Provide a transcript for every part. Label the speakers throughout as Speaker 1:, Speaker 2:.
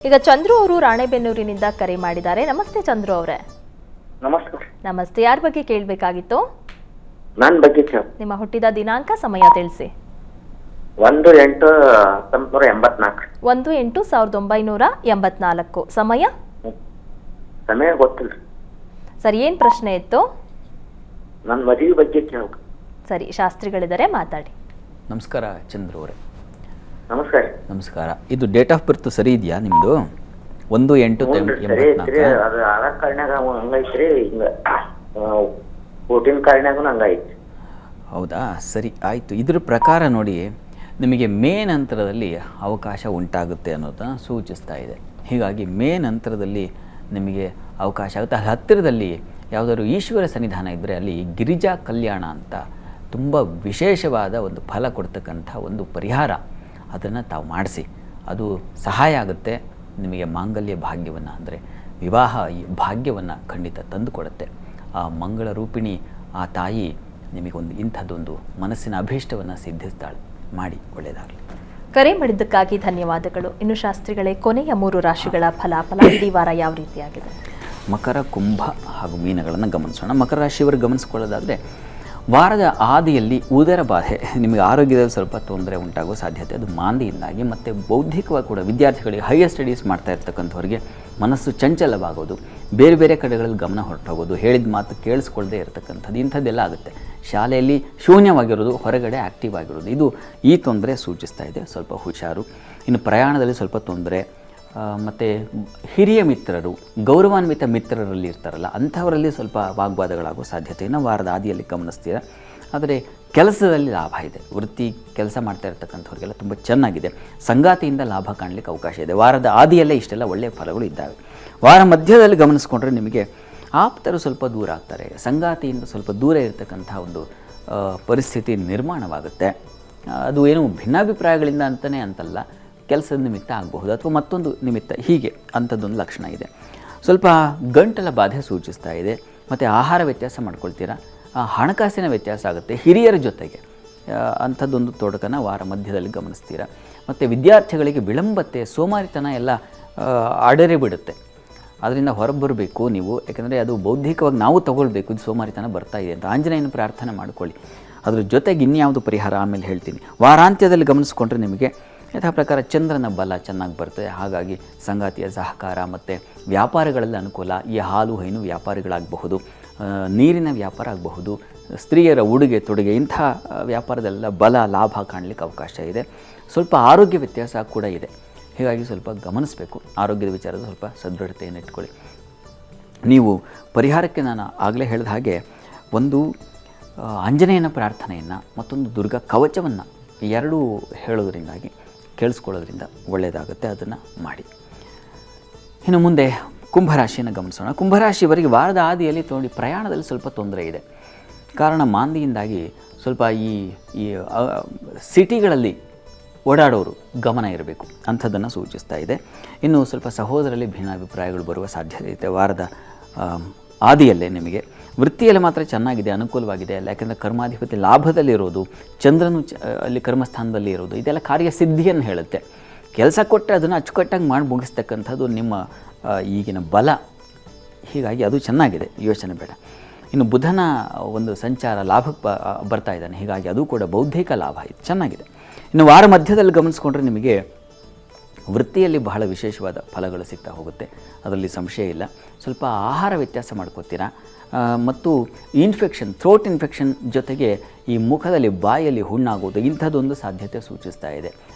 Speaker 1: ಈಗ ಚಂದ್ರು ಅವರು ರಾಣೆಬೆನ್ನೂರಿನಿಂದ ಕರೆ ಮಾಡಿದ್ದಾರೆ. ನಮಸ್ತೆ ಚಂದ್ರು ಅವರೇ.
Speaker 2: ನಮಸ್ಕಾರ.
Speaker 1: ನಮಸ್ತೆ. ಯಾರ ಬಗ್ಗೆ ಕೇಳಬೇಕಾಗಿತ್ತು?
Speaker 2: ನನ್ನ ಬಗ್ಗೆ
Speaker 1: ನಿಮ್ಮ ಹುಟ್ಟಿದ ದಿನಾಂಕ, ಸಮಯ ತಿಳಿಸಿ.
Speaker 2: 1/8/1984.
Speaker 1: 1/8/1984. ಸಮಯ
Speaker 2: ಸಮಯ ಗೊತ್ತಿಲ್ಲ
Speaker 1: ಸರಿ. ಏನ್ ಪ್ರಶ್ನೆ ಇತ್ತು?
Speaker 2: ನನ್ನ ಮದುವೆ ಬಗ್ಗೆ ಕೇಳಬೇಕು.
Speaker 1: ಸರಿ, ಶಾಸ್ತ್ರಿಗಳಿದ್ದಾರೆ, ಮಾತಾಡಿ.
Speaker 3: ನಮಸ್ಕಾರ ಚಂದ್ರು ಅವರೇ.
Speaker 2: ನಮಸ್ಕಾರ.
Speaker 3: ನಮಸ್ಕಾರ. ಇದು ಡೇಟ್ ಆಫ್ ಬರ್ತ್ ಸರಿ ಇದೆಯಾ ನಿಮ್ಮದು? 1/8/84.
Speaker 2: ಅದು ಆಧಾರ್ ಕಾರ್ಡ್ನಾಗ ಹಂಗೈತ್ರಿ, ಹಿಂಗ ವೋಟಿಂಗ್ ಕಾರ್ಡ್ನಾಗೂ ಹಂಗೈತಿ.
Speaker 3: ಹೌದಾ, ಸರಿ ಆಯಿತು. ಇದ್ರ ಪ್ರಕಾರ ನೋಡಿ, ನಿಮಗೆ ಮೇ ನಂತರದಲ್ಲಿ ಅವಕಾಶ ಉಂಟಾಗುತ್ತೆ ಅನ್ನೋದನ್ನು ಸೂಚಿಸ್ತಾ ಇದೆ. ಹೀಗಾಗಿ ಮೇ ನಂತರದಲ್ಲಿ ನಿಮಗೆ ಅವಕಾಶ ಆಗುತ್ತೆ. ಅಲ್ಲಿ ಹತ್ತಿರದಲ್ಲಿ ಯಾವುದಾದ್ರು ಈಶ್ವರ ಸನ್ನಿಧಾನ ಇದ್ದರೆ ಅಲ್ಲಿ ಗಿರಿಜಾ ಕಲ್ಯಾಣ ಅಂತ ತುಂಬ ವಿಶೇಷವಾದ ಒಂದು ಫಲ ಕೊಡ್ತಕ್ಕಂಥ ಒಂದು ಪರಿಹಾರ, ಅದನ್ನು ತಾವು ಮಾಡಿಸಿ. ಅದು ಸಹಾಯ ಆಗುತ್ತೆ ನಿಮಗೆ. ಮಾಂಗಲ್ಯ ಭಾಗ್ಯವನ್ನು, ಅಂದರೆ ವಿವಾಹ ಭಾಗ್ಯವನ್ನು ಖಂಡಿತ ತಂದು ಕೊಡುತ್ತೆ. ಆ ಮಂಗಳ ರೂಪಿಣಿ ಆ ತಾಯಿ ನಿಮಗೊಂದು ಇಂಥದ್ದೊಂದು ಮನಸ್ಸಿನ ಅಭೀಷ್ಟವನ್ನು ಸಿದ್ಧಿಸ್ತಾಳೆ. ಮಾಡಿ, ಒಳ್ಳೆಯದಾಗಲಿ.
Speaker 1: ಕರೆ ಮಾಡಿದ್ದಕ್ಕಾಗಿ ಧನ್ಯವಾದಗಳು. ಇನ್ನು ಶಾಸ್ತ್ರಿಗಳೇ, ಕೊನೆಯ 3 ರಾಶಿಗಳ ಫಲಾಫಲ ಇಡೀ ವಾರ ಯಾವ ರೀತಿಯಾಗಿದೆ?
Speaker 3: ಮಕರ, ಕುಂಭ ಹಾಗೂ ಮೀನಗಳನ್ನು ಗಮನಿಸೋಣ. ಮಕರ ರಾಶಿಯವರು ಗಮನಿಸ್ಕೊಳ್ಳೋದಾದರೆ, ವಾರದ ಆದಿಯಲ್ಲಿ ಉದರ ಬಾಧೆ, ನಿಮಗೆ ಆರೋಗ್ಯದಲ್ಲಿ ಸ್ವಲ್ಪ ತೊಂದರೆ ಉಂಟಾಗುವ ಸಾಧ್ಯತೆ, ಅದು ಮಾಂದಿಯಿಂದಾಗಿ. ಮತ್ತು ಬೌದ್ಧಿಕವಾಗಿ ಕೂಡ ವಿದ್ಯಾರ್ಥಿಗಳಿಗೆ, ಹೈಯರ್ ಸ್ಟಡೀಸ್ ಮಾಡ್ತಾ ಇರ್ತಕ್ಕಂಥವ್ರಿಗೆ ಮನಸ್ಸು ಚಂಚಲವಾಗೋದು, ಬೇರೆ ಬೇರೆ ಕಡೆಗಳಲ್ಲಿ ಗಮನ ಹೊರಟೋಗೋದು, ಹೇಳಿದ ಮಾತು ಕೇಳಿಸ್ಕೊಳ್ಳದೆ ಇರತಕ್ಕಂಥದ್ದು, ಇಂಥದ್ದೆಲ್ಲ ಆಗುತ್ತೆ. ಶಾಲೆಯಲ್ಲಿ ಶೂನ್ಯವಾಗಿರೋದು, ಹೊರಗಡೆ ಆ್ಯಕ್ಟಿವ್ ಆಗಿರೋದು, ಇದು ಈ ತೊಂದರೆ ಸೂಚಿಸ್ತಾ ಇದೆ. ಸ್ವಲ್ಪ ಹುಷಾರು. ಇನ್ನು ಪ್ರಯಾಣದಲ್ಲಿ ಸ್ವಲ್ಪ ತೊಂದರೆ, ಮತ್ತು ಹಿರಿಯ ಮಿತ್ರರು, ಗೌರವಾನ್ವಿತ ಮಿತ್ರರಲ್ಲಿ ಇರ್ತಾರಲ್ಲ, ಅಂಥವರಲ್ಲಿ ಸ್ವಲ್ಪ ವಾಗ್ವಾದಗಳಾಗೋ ಸಾಧ್ಯತೆಯನ್ನು ವಾರದ ಆದಿಯಲ್ಲಿ ಗಮನಿಸ್ತೀರ. ಆದರೆ ಕೆಲಸದಲ್ಲಿ ಲಾಭ ಇದೆ. ವೃತ್ತಿ ಕೆಲಸ ಮಾಡ್ತಾ ಇರ್ತಕ್ಕಂಥವ್ರಿಗೆಲ್ಲ ತುಂಬ ಚೆನ್ನಾಗಿದೆ. ಸಂಗಾತಿಯಿಂದ ಲಾಭ ಕಾಣಲಿಕ್ಕೆ ಅವಕಾಶ ಇದೆ. ವಾರದ ಆದಿಯಲ್ಲೇ ಇಷ್ಟೆಲ್ಲ ಒಳ್ಳೆಯ ಫಲಗಳು ಇದ್ದಾವೆ. ವಾರ ಮಧ್ಯದಲ್ಲಿ ಗಮನಿಸ್ಕೊಂಡ್ರೆ ನಿಮಗೆ ಆಪ್ತರು ಸ್ವಲ್ಪ ದೂರ ಆಗ್ತಾರೆ. ಸಂಗಾತಿಯಿಂದ ಸ್ವಲ್ಪ ದೂರ ಇರತಕ್ಕಂಥ ಒಂದು ಪರಿಸ್ಥಿತಿ ನಿರ್ಮಾಣವಾಗುತ್ತೆ. ಅದು ಏನು ಭಿನ್ನಾಭಿಪ್ರಾಯಗಳಿಂದ ಅಂತಲ್ಲ, ಕೆಲಸದ ನಿಮಿತ್ತ ಆಗಬಹುದು ಅಥವಾ ಮತ್ತೊಂದು ನಿಮಿತ್ತ, ಹೀಗೆ ಅಂಥದ್ದೊಂದು ಲಕ್ಷಣ ಇದೆ. ಸ್ವಲ್ಪ ಗಂಟಲ ಬಾಧೆ ಸೂಚಿಸ್ತಾ ಇದೆ. ಮತ್ತು ಆಹಾರ ವ್ಯತ್ಯಾಸ ಮಾಡ್ಕೊಳ್ತೀರಾ, ಹಣಕಾಸಿನ ವ್ಯತ್ಯಾಸ ಆಗುತ್ತೆ ಹಿರಿಯರ ಜೊತೆಗೆ, ಅಂಥದ್ದೊಂದು ತೊಡಕನ್ನು ವಾರ ಮಧ್ಯದಲ್ಲಿ ಗಮನಿಸ್ತೀರಾ. ಮತ್ತು ವಿದ್ಯಾರ್ಥಿಗಳಿಗೆ ವಿಳಂಬತೆ, ಸೋಮಾರಿತನ ಎಲ್ಲ ಅಡರೆ ಬಿಡುತ್ತೆ. ಅದರಿಂದ ಹೊರಬರಬೇಕು ನೀವು. ಯಾಕೆಂದರೆ ಅದು ಬೌದ್ಧಿಕವಾಗಿ ನಾವು ತಗೊಳ್ಬೇಕು, ಇದು ಸೋಮಾರಿತನ ಬರ್ತಾ ಇದೆ ಅಂತ ಆಂಜನೇಯನ ಪ್ರಾರ್ಥನೆ ಮಾಡಿಕೊಳ್ಳಿ. ಅದ್ರ ಜೊತೆಗೆ ಇನ್ಯಾವುದು ಪರಿಹಾರ ಆಮೇಲೆ ಹೇಳ್ತೀನಿ. ವಾರಾಂತ್ಯದಲ್ಲಿ ಗಮನಿಸ್ಕೊಂಡ್ರೆ ನಿಮಗೆ ಯಥಾ ಪ್ರಕಾರ ಚಂದ್ರನ ಬಲ ಚೆನ್ನಾಗಿ ಬರ್ತದೆ. ಹಾಗಾಗಿ ಸಂಗಾತಿಯ ಸಹಕಾರ ಮತ್ತು ವ್ಯಾಪಾರಗಳಲ್ಲಿ ಅನುಕೂಲ. ಈ ಹಾಲು ಹೈನು ವ್ಯಾಪಾರಿಗಳಾಗಬಹುದು, ನೀರಿನ ವ್ಯಾಪಾರ ಆಗಬಹುದು, ಸ್ತ್ರೀಯರ ಉಡುಗೆ ತೊಡುಗೆ, ಇಂಥ ವ್ಯಾಪಾರದಲ್ಲೆಲ್ಲ ಬಲ ಲಾಭ ಕಾಣಲಿಕ್ಕೆ ಅವಕಾಶ ಇದೆ. ಸ್ವಲ್ಪ ಆರೋಗ್ಯ ವ್ಯತ್ಯಾಸ ಕೂಡ ಇದೆ. ಹೀಗಾಗಿ ಸ್ವಲ್ಪ ಗಮನಿಸಬೇಕು. ಆರೋಗ್ಯದ ವಿಚಾರದ ಸ್ವಲ್ಪ ಸದೃಢತೆಯನ್ನು ಇಟ್ಕೊಳ್ಳಿ. ನೀವು ಪರಿಹಾರಕ್ಕೆ ನಾನು ಆಗಲೇ ಹೇಳಿದ ಹಾಗೆ ಒಂದು ಆಂಜನೇಯನ ಪ್ರಾರ್ಥನೆಯನ್ನು, ಮತ್ತೊಂದು ದುರ್ಗಾ ಕವಚವನ್ನು, ಎರಡೂ ಹೇಳೋದ್ರಿಂದಾಗಿ, ಕೇಳಿಸ್ಕೊಳ್ಳೋದ್ರಿಂದ ಒಳ್ಳೆಯದಾಗುತ್ತೆ. ಅದನ್ನು ಮಾಡಿ. ಇನ್ನು ಮುಂದೆ ಕುಂಭರಾಶಿಯನ್ನು ಗಮನಿಸೋಣ. ಕುಂಭರಾಶಿಯವರಿಗೆ ವಾರದ ಆದಿಯಲ್ಲಿ ಪ್ರಯಾಣದಲ್ಲಿ ಸ್ವಲ್ಪ ತೊಂದರೆ ಇದೆ. ಕಾರಣ ಮಾಂದಿಯಿಂದಾಗಿ ಸ್ವಲ್ಪ ಈ ಸಿಟಿಗಳಲ್ಲಿ ಓಡಾಡೋರು ಗಮನ ಇರಬೇಕು, ಅಂಥದ್ದನ್ನು ಸೂಚಿಸ್ತಾ ಇದೆ. ಇನ್ನು ಸ್ವಲ್ಪ ಸಹೋದರಲ್ಲಿ ಭಿನ್ನಾಭಿಪ್ರಾಯಗಳು ಬರುವ ಸಾಧ್ಯತೆ ಇದೆ ವಾರದ ಆದಿಯಲ್ಲೇ. ನಿಮಗೆ ವೃತ್ತಿಯಲ್ಲಿ ಮಾತ್ರ ಚೆನ್ನಾಗಿದೆ, ಅನುಕೂಲವಾಗಿದೆ. ಯಾಕೆಂದರೆ ಕರ್ಮಾಧಿಪತಿ ಲಾಭದಲ್ಲಿರೋದು, ಚಂದ್ರನು ಅಲ್ಲಿ ಕರ್ಮಸ್ಥಾನದಲ್ಲಿ ಇರೋದು, ಇದೆಲ್ಲ ಕಾರ್ಯಸಿದ್ಧಿಯನ್ನು ಹೇಳುತ್ತೆ. ಕೆಲಸ ಕೊಟ್ಟರೆ ಅದನ್ನು ಅಚ್ಚುಕಟ್ಟಾಗಿ ಮಾಡಿ ಮುಗಿಸ್ತಕ್ಕಂಥದ್ದು ನಿಮ್ಮ ಈಗಿನ ಬಲ. ಹೀಗಾಗಿ ಅದು ಚೆನ್ನಾಗಿದೆ, ಯೋಚನೆ ಬೇಡ. ಇನ್ನು ಬುಧನ ಒಂದು ಸಂಚಾರ ಲಾಭಕ್ಕೆ ಬರ್ತಾ ಇದ್ದಾನೆ. ಹೀಗಾಗಿ ಅದು ಕೂಡ ಬೌದ್ಧಿಕ ಲಾಭ ಇದೆ, ಚೆನ್ನಾಗಿದೆ. ಇನ್ನು ವಾರ ಮಧ್ಯದಲ್ಲಿ ಗಮನಿಸ್ಕೊಂಡ್ರೆ ನಿಮಗೆ ವೃತ್ತಿಯಲ್ಲಿ ಬಹಳ ವಿಶೇಷವಾದ ಫಲಗಳು ಸಿಗ್ತಾ ಹೋಗುತ್ತೆ, ಅದರಲ್ಲಿ ಸಂಶಯ ಇಲ್ಲ. ಸ್ವಲ್ಪ ಆಹಾರ ವ್ಯತ್ಯಾಸ ಮಾಡ್ಕೋತೀರಾ. ಮತ್ತು ಇನ್ಫೆಕ್ಷನ್, ಥ್ರೋಟ್ ಇನ್ಫೆಕ್ಷನ್ ಜೊತೆಗೆ ಈ ಮುಖದಲ್ಲಿ, ಬಾಯಲ್ಲಿ ಹುಣ್ಣಾಗೋದು, ಇಂಥದ್ದೊಂದು ಸಾಧ್ಯತೆ ಸೂಚಿಸ್ತಾ ಇದೆ.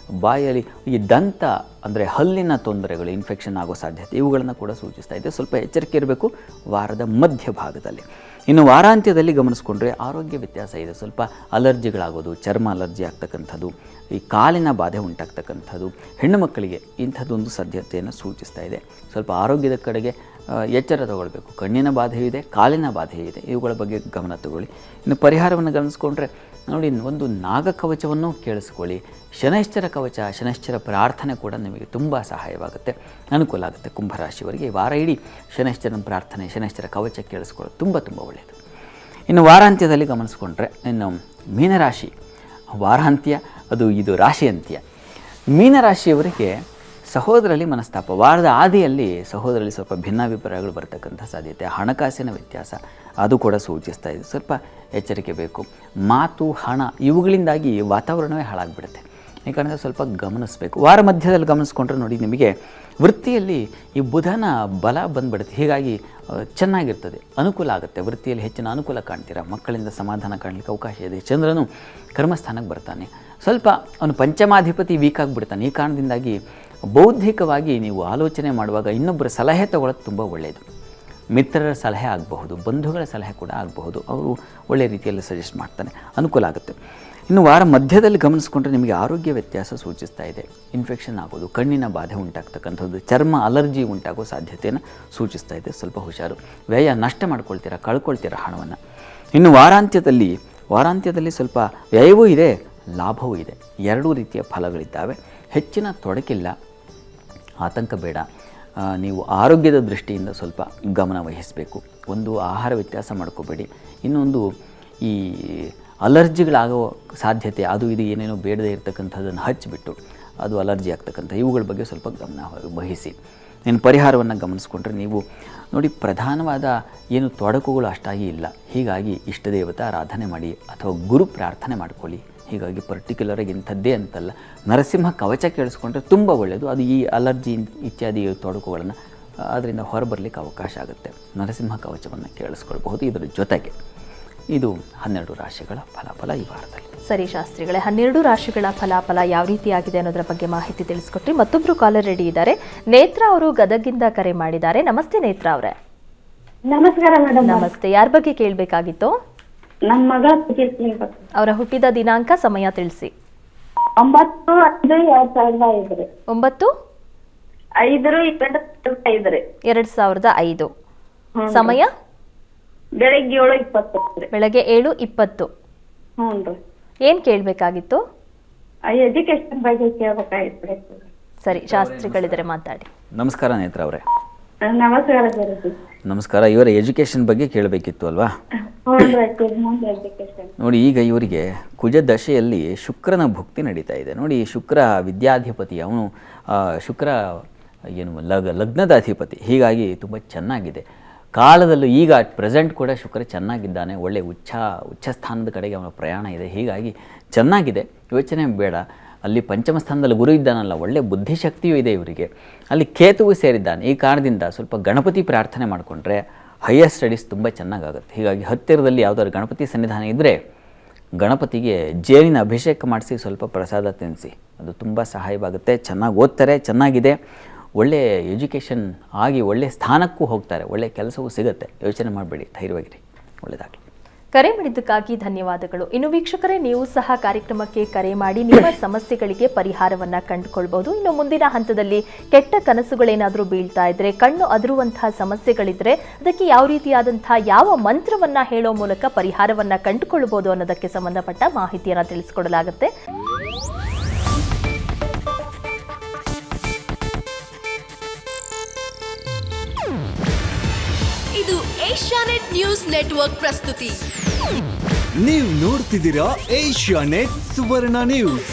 Speaker 3: ಬಾಯಲ್ಲಿ ಈ ದಂತ, ಅಂದರೆ ಹಲ್ಲಿನ ತೊಂದರೆಗಳು, ಇನ್ಫೆಕ್ಷನ್ ಆಗೋ ಸಾಧ್ಯತೆ, ಇವುಗಳನ್ನು ಕೂಡ ಸೂಚಿಸ್ತಾ ಇದೆ. ಸ್ವಲ್ಪ ಎಚ್ಚರಿಕೆ ಇರಬೇಕು ವಾರದ ಮಧ್ಯಭಾಗದಲ್ಲಿ. ಇನ್ನು ವಾರಾಂತ್ಯದಲ್ಲಿ ಗಮನಿಸ್ಕೊಂಡ್ರೆ ಆರೋಗ್ಯ ವ್ಯತ್ಯಾಸ ಇದೆ. ಸ್ವಲ್ಪ ಅಲರ್ಜಿಗಳಾಗೋದು, ಚರ್ಮ ಅಲರ್ಜಿ ಆಗ್ತಕ್ಕಂಥದ್ದು, ಈ ಕಾಲಿನ ಬಾಧೆ ಉಂಟಾಗ್ತಕ್ಕಂಥದ್ದು, ಹೆಣ್ಣು ಮಕ್ಕಳಿಗೆ ಇಂಥದ್ದೊಂದು ಸಾಧ್ಯತೆಯನ್ನು ಸೂಚಿಸ್ತಾ ಇದೆ. ಸ್ವಲ್ಪ ಆರೋಗ್ಯದ ಕಡೆಗೆ ಎಚ್ಚರ ತಗೊಳ್ಬೇಕು. ಕಣ್ಣಿನ ಬಾಧೆಯೂ ಇದೆ, ಕಾಲಿನ ಬಾಧೆಯೂ ಇದೆ, ಇವುಗಳ ಬಗ್ಗೆ ಗಮನ ತಗೊಳ್ಳಿ. ಇನ್ನು ಪರಿಹಾರವನ್ನು ಗಮನಿಸ್ಕೊಂಡ್ರೆ ನೋಡಿ, ಒಂದು ನಾಗಕವಚವನ್ನು ಕೇಳಿಸ್ಕೊಳ್ಳಿ. ಶನೈಶ್ಚರ ಕವಚ, ಶನೈಶ್ಚರ ಪ್ರಾರ್ಥನೆ ಕೂಡ ನಿಮಗೆ ತುಂಬ ಸಹಾಯವಾಗುತ್ತೆ, ಅನುಕೂಲ ಆಗುತ್ತೆ. ಕುಂಭರಾಶಿಯವರಿಗೆ ವಾರ ಇಡೀ ಶನೈಶ್ಚರನ ಪ್ರಾರ್ಥನೆ, ಶನೈಶ್ಚರ ಕವಚ ಕೇಳಿಸ್ಕೊಳ್ಳೋದು ತುಂಬ ಒಳ್ಳೆಯದು. ಇನ್ನು ವಾರಾಂತ್ಯದಲ್ಲಿ ಗಮನಿಸ್ಕೊಂಡ್ರೆ, ಇನ್ನು ಮೀನರಾಶಿ ವಾರಾಂತ್ಯ, ಇದು ರಾಶಿ ಅಂತ್ಯ. ಮೀನರಾಶಿಯವರಿಗೆ ಸಹೋದರಲ್ಲಿ ಮನಸ್ತಾಪ, ವಾರದ ಆದಿಯಲ್ಲಿ ಸಹೋದರಲ್ಲಿ ಸ್ವಲ್ಪ ಭಿನ್ನಾಭಿಪ್ರಾಯಗಳು ಬರ್ತಕ್ಕಂಥ ಸಾಧ್ಯತೆ, ಹಣಕಾಸಿನ ವ್ಯತ್ಯಾಸ ಅದು ಕೂಡ ಸೂಚಿಸ್ತಾ ಇದೆ. ಸ್ವಲ್ಪ ಎಚ್ಚರಿಕೆ ಬೇಕು. ಮಾತು, ಹಣ ಇವುಗಳಿಂದಾಗಿ ವಾತಾವರಣವೇ ಹಾಳಾಗಿಬಿಡುತ್ತೆ. ಈ ಕಾರಣದಿಂದ ಸ್ವಲ್ಪ ಗಮನಿಸಬೇಕು. ವಾರ ಮಧ್ಯದಲ್ಲಿ ಗಮನಿಸ್ಕೊಂಡ್ರೆ ನೋಡಿ, ನಿಮಗೆ ವೃತ್ತಿಯಲ್ಲಿ ಈ ಬುಧನ ಬಲ ಬಂದುಬಿಡುತ್ತೆ. ಹೀಗಾಗಿ ಚೆನ್ನಾಗಿರ್ತದೆ, ಅನುಕೂಲ ಆಗುತ್ತೆ. ವೃತ್ತಿಯಲ್ಲಿ ಹೆಚ್ಚಿನ ಅನುಕೂಲ ಕಾಣ್ತೀರಾ. ಮಕ್ಕಳಿಂದ ಸಮಾಧಾನ ಕಾಣಲಿಕ್ಕೆ ಅವಕಾಶ ಇದೆ. ಚಂದ್ರನು ಕರ್ಮಸ್ಥಾನಕ್ಕೆ ಬರ್ತಾನೆ. ಸ್ವಲ್ಪ ಅವನು ಪಂಚಮಾಧಿಪತಿ ವೀಕ್ ಆಗಿಬಿಡ್ತಾನೆ. ಈ ಕಾರಣದಿಂದಾಗಿ ಬೌದ್ಧಿಕವಾಗಿ ನೀವು ಆಲೋಚನೆ ಮಾಡುವಾಗ ಇನ್ನೊಬ್ಬರ ಸಲಹೆ ತಗೊಳ್ಳೋದು ತುಂಬ ಒಳ್ಳೆಯದು. ಮಿತ್ರರ ಸಲಹೆ ಆಗಬಹುದು, ಬಂಧುಗಳ ಸಲಹೆ ಕೂಡ ಆಗಬಹುದು. ಅವರು ಒಳ್ಳೆಯ ರೀತಿಯಲ್ಲಿ ಸಜೆಸ್ಟ್ ಮಾಡ್ತಾನೆ, ಅನುಕೂಲ ಆಗುತ್ತೆ. ಇನ್ನು ವಾರ ಮಧ್ಯದಲ್ಲಿ ಗಮನಿಸ್ಕೊಂಡ್ರೆ ನಿಮಗೆ ಆರೋಗ್ಯ ವ್ಯತ್ಯಾಸ ಸೂಚಿಸ್ತಾ ಇದೆ. ಇನ್ಫೆಕ್ಷನ್ ಆಗೋದು, ಕಣ್ಣಿನ ಬಾಧೆ ಉಂಟಾಗ್ತಕ್ಕಂಥದ್ದು, ಚರ್ಮ ಅಲರ್ಜಿ ಉಂಟಾಗೋ ಸಾಧ್ಯತೆಯನ್ನು ಸೂಚಿಸ್ತಾ ಇದೆ. ಸ್ವಲ್ಪ ಹುಷಾರು. ವ್ಯಯ ನಷ್ಟ ಮಾಡ್ಕೊಳ್ತೀರಾ, ಕಳ್ಕೊಳ್ತೀರಾ ಹಣವನ್ನು. ಇನ್ನು ವಾರಾಂತ್ಯದಲ್ಲಿ ಸ್ವಲ್ಪ ವ್ಯಯವೂ ಇದೆ, ಲಾಭವೂ ಇದೆ. ಎರಡೂ ರೀತಿಯ ಫಲಗಳಿದ್ದಾವೆ. ಹೆಚ್ಚಿನ ತೊಡಕಿಲ್ಲ, ಆತಂಕ ಬೇಡ. ನೀವು ಆರೋಗ್ಯದ ದೃಷ್ಟಿಯಿಂದ ಸ್ವಲ್ಪ ಗಮನ ವಹಿಸಬೇಕು. ಒಂದು, ಆಹಾರ ವ್ಯತ್ಯಾಸ ಮಾಡ್ಕೋಬೇಡಿ. ಇನ್ನೊಂದು, ಈ ಅಲರ್ಜಿಗಳಾಗೋ ಸಾಧ್ಯತೆ, ಅದು ಇದು ಏನೇನೋ ಬೇಡದೇ ಇರತಕ್ಕಂಥದ್ದನ್ನು ಹಚ್ಚಿಬಿಟ್ಟು ಅದು ಅಲರ್ಜಿ ಆಗ್ತಕ್ಕಂಥ ಇವುಗಳ ಬಗ್ಗೆ ಸ್ವಲ್ಪ ಗಮನ ವಹಿಸಿ. ಇನ್ನು ಪರಿಹಾರವನ್ನು ಗಮನಿಸ್ಕೊಂಡ್ರೆ ನೀವು ನೋಡಿ, ಪ್ರಧಾನವಾದ ಏನು ತೊಡಕುಗಳು ಅಷ್ಟಾಗಿ ಇಲ್ಲ. ಹೀಗಾಗಿ ಇಷ್ಟ ದೇವತಾ ಆರಾಧನೆ ಮಾಡಿ ಅಥವಾ ಗುರು ಪ್ರಾರ್ಥನೆ ಮಾಡ್ಕೊಳ್ಳಿ. ಹೀಗಾಗಿ ಪರ್ಟಿಕ್ಯುಲರಾಗಿ ಇಂಥದ್ದೇ ಅಂತಲ್ಲ, ನರಸಿಂಹ ಕವಚ ಕೇಳಿಸ್ಕೊಂಡ್ರೆ ತುಂಬ ಒಳ್ಳೆಯದು. ಅದು ಈ ಅಲರ್ಜಿ ಇತ್ಯಾದಿ ತೊಡಕುಗಳನ್ನು ಅದರಿಂದ ಹೊರಬರಲಿಕ್ಕೆ ಅವಕಾಶ ಆಗುತ್ತೆ. ನರಸಿಂಹ ಕವಚವನ್ನು ಕೇಳಿಸ್ಕೊಳ್ಬಹುದು. ಇದರ ಜೊತೆಗೆ ಇದು 12 ರಾಶಿಗಳ ಫಲಾಫಲ ಈ ವಾರದಲ್ಲಿ.
Speaker 1: ಸರಿ ಶಾಸ್ತ್ರಿಗಳೇ, 12 ರಾಶಿಗಳ ಫಲಾಫಲ ಯಾವ ರೀತಿಯಾಗಿದೆ ಅನ್ನೋದರ ಬಗ್ಗೆ ಮಾಹಿತಿ ತಿಳಿಸ್ಕೊಟ್ರಿ. ಮತ್ತೊಬ್ರು ಕಾಲರ್ ರೆಡಿ ಇದ್ದಾರೆ. ನೇತ್ರ ಅವರು ಗದಗಿಂದ ಕರೆ ಮಾಡಿದ್ದಾರೆ. ನಮಸ್ತೆ ನೇತ್ರ ಅವರೇ.
Speaker 4: ನಮಸ್ಕಾರ ಮೇಡಮ್.
Speaker 1: ನಮಸ್ತೆ. ಯಾರ ಬಗ್ಗೆ ಕೇಳಬೇಕಾಗಿತ್ತು?
Speaker 4: ನನ್ನ ಮಗ
Speaker 1: ಅವರ ಹುಟ್ಟಿದ ದಿನಾಂಕ, ಸಮಯ ತಿಳಿಸಿ.
Speaker 4: 9/5/2005.
Speaker 1: 9/5/2005. 2005. ಸಮಯ
Speaker 4: ಬೆಳಗ್ಗೆ 7:20.
Speaker 1: ಬೆಳಗ್ಗೆ 7:20.
Speaker 4: ಹ್ಞೂ.
Speaker 1: ಏನ್ ಕೇಳಬೇಕಾಗಿತ್ತು?
Speaker 4: ಎಜುಕೇಶನ್ ಬಗ್ಗೆ ಕೇಳಬೇಕಾಗಿತ್ತು.
Speaker 1: ಸರಿ, ಶಾಸ್ತ್ರಿಗಳಿದ್ರೆ ಮಾತಾಡಿ.
Speaker 3: ನಮಸ್ಕಾರ ನೇತ್ರ ಅವರೇ.
Speaker 4: ನಮಸ್ಕಾರ ಸರ್.
Speaker 3: ನಮಸ್ಕಾರ. ಇವರ ಎಜುಕೇಷನ್ ಬಗ್ಗೆ ಕೇಳಬೇಕಿತ್ತು ಅಲ್ವಾ? ನೋಡಿ, ಈಗ ಇವರಿಗೆ ಕುಜ ದಶೆಯಲ್ಲಿ ಶುಕ್ರನ ಭುಕ್ತಿ ನಡೀತಾ ಇದೆ. ನೋಡಿ, ಶುಕ್ರ ವಿದ್ಯಾಧಿಪತಿ, ಅವನು ಶುಕ್ರ ಏನು ಲಗ್ನದ ಅಧಿಪತಿ. ಹೀಗಾಗಿ ತುಂಬ ಚೆನ್ನಾಗಿದೆ. ಕಾಲದಲ್ಲೂ ಈಗ ಪ್ರೆಸೆಂಟ್ ಕೂಡ ಶುಕ್ರ ಚೆನ್ನಾಗಿದ್ದಾನೆ. ಒಳ್ಳೆ ಉಚ್ಚ ಸ್ಥಾನದ ಕಡೆಗೆ ಅವನ ಪ್ರಯಾಣ ಇದೆ. ಹೀಗಾಗಿ ಚೆನ್ನಾಗಿದೆ, ಯೋಚನೆ ಬೇಡ. ಅಲ್ಲಿ ಪಂಚಮ ಸ್ಥಾನದಲ್ಲಿ ಗುರು ಇದ್ದಾನಲ್ಲ, ಒಳ್ಳೆ ಬುದ್ಧಿಶಕ್ತಿಯೂ ಇದೆ ಇವರಿಗೆ. ಅಲ್ಲಿ ಕೇತುವು ಸೇರಿದ್ದಾನೆ. ಈ ಕಾರಣದಿಂದ ಸ್ವಲ್ಪ ಗಣಪತಿ ಪ್ರಾರ್ಥನೆ ಮಾಡಿಕೊಂಡ್ರೆ ಹೈಯರ್ ಸ್ಟಡೀಸ್ ತುಂಬ ಚೆನ್ನಾಗಾಗುತ್ತೆ. ಹೀಗಾಗಿ ಹತ್ತಿರದಲ್ಲಿ ಯಾವುದಾದ್ರು ಗಣಪತಿ ಸನ್ನಿಧಾನ ಇದ್ದರೆ ಗಣಪತಿಗೆ ಜೇನಿನ ಅಭಿಷೇಕ ಮಾಡಿಸಿ ಸ್ವಲ್ಪ ಪ್ರಸಾದ ತಿನ್ನಿಸಿ, ಅದು ತುಂಬ ಸಹಾಯವಾಗುತ್ತೆ. ಚೆನ್ನಾಗಿ ಓದ್ತಾರೆ, ಚೆನ್ನಾಗಿದೆ. ಒಳ್ಳೆ ಎಜುಕೇಷನ್ ಆಗಿ ಒಳ್ಳೆ ಸ್ಥಾನಕ್ಕೂ ಹೋಗ್ತಾರೆ, ಒಳ್ಳೆ ಕೆಲಸವೂ ಸಿಗುತ್ತೆ. ಯೋಚನೆ ಮಾಡಬೇಡಿ, ಧೈರ್ಯವಾಗಿರಿ. ಒಳ್ಳೆಯದಾಗಲಿ.
Speaker 1: ಕರೆ ಮಾಡಿದ್ದಕ್ಕಾಗಿ ಧನ್ಯವಾದಗಳು. ಇನ್ನು ವೀಕ್ಷಕರೇ, ನೀವು ಸಹ ಕಾರ್ಯಕ್ರಮಕ್ಕೆ ಕರೆ ಮಾಡಿ ನಿಮ್ಮ ಸಮಸ್ಯೆಗಳಿಗೆ ಪರಿಹಾರವನ್ನು ಕಂಡುಕೊಳ್ಬಹುದು. ಇನ್ನು ಮುಂದಿನ ಹಂತದಲ್ಲಿ ಕೆಟ್ಟ ಕನಸುಗಳೇನಾದರೂ ಬೀಳ್ತಾ ಇದ್ರೆ, ಕಣ್ಣು ಅದರುವಂತಹ ಸಮಸ್ಯೆಗಳಿದ್ರೆ, ಅದಕ್ಕೆ ಯಾವ ರೀತಿಯಾದಂತಹ ಯಾವ ಮಂತ್ರವನ್ನ ಹೇಳೋ ಮೂಲಕ ಪರಿಹಾರವನ್ನ ಕಂಡುಕೊಳ್ಬಹುದು ಅನ್ನೋದಕ್ಕೆ ಸಂಬಂಧಪಟ್ಟ ಮಾಹಿತಿಯನ್ನು ತಿಳಿಸಿಕೊಡಲಾಗುತ್ತೆ.
Speaker 5: ಇದು ಏಷ್ಯಾನೆಟ್ ನ್ಯೂಸ್ ನೆಟ್ವರ್ಕ್ ಪ್ರಸ್ತುತಿ.
Speaker 6: ನೀವು ನೋಡ್ತಿದ್ದೀರಾ ಏಷ್ಯಾನೆಟ್ ಸುವರ್ಣ ನ್ಯೂಸ್.